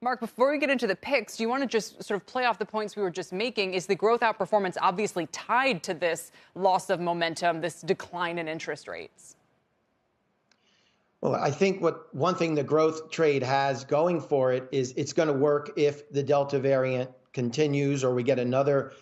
Mark, before we get into the picks, do you want to just sort of play off the points we were just making? Is the growth outperformance obviously tied to this loss of momentum, this decline in interest rates? Well, I think one thing the growth trade has going for it is it's going to work if the Delta variant continues or we get another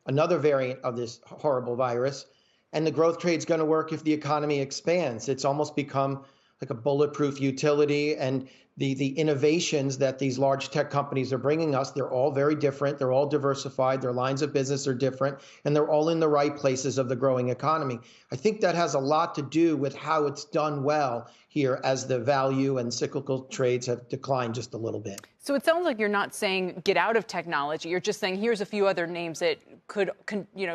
variant of this horrible virus. And the growth trade's going to work if the economy expands. It's almost become like a bulletproof utility. And the innovations that these large tech companies are bringing us, they're all very different. They're all diversified. Their lines of business are different, and they're all in the right places of the growing economy. I think that has a lot to do with how it's done well here as the value and cyclical trades have declined just a little bit. So it sounds like you're not saying get out of technology. You're just saying here's a few other names that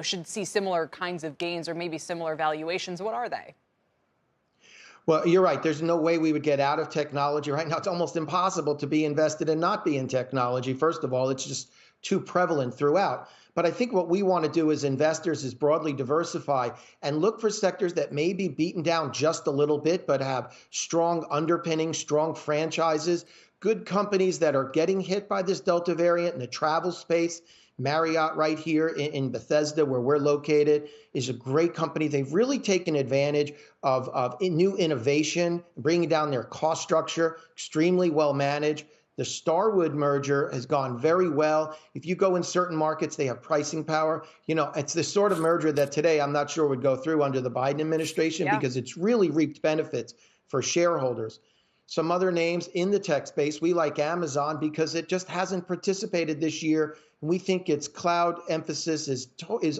should see similar kinds of gains or maybe similar valuations. What are they? Well, you're right. There's no way we would get out of technology right now. It's almost impossible to be invested and not be in technology. First of all, it's just too prevalent throughout. But I think what we want to do as investors is broadly diversify and look for sectors that may be beaten down just a little bit, but have strong underpinnings, strong franchises, good companies that are getting hit by this Delta variant in the travel space. Marriott right here in Bethesda, where we're located, is a great company. They've really taken advantage of new innovation, bringing down their cost structure, extremely well managed. The Starwood merger has gone very well. If you go in certain markets, they have pricing power. You know, it's the sort of merger that today I'm not sure would go through under the Biden administration because it's really reaped benefits for shareholders. Some other names in the tech space, we like Amazon because it just hasn't participated this year. And we think its cloud emphasis is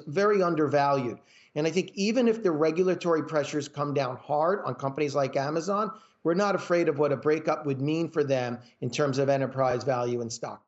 very undervalued. And I think even if the regulatory pressures come down hard on companies like Amazon, we're not afraid of what a breakup would mean for them in terms of enterprise value and stock.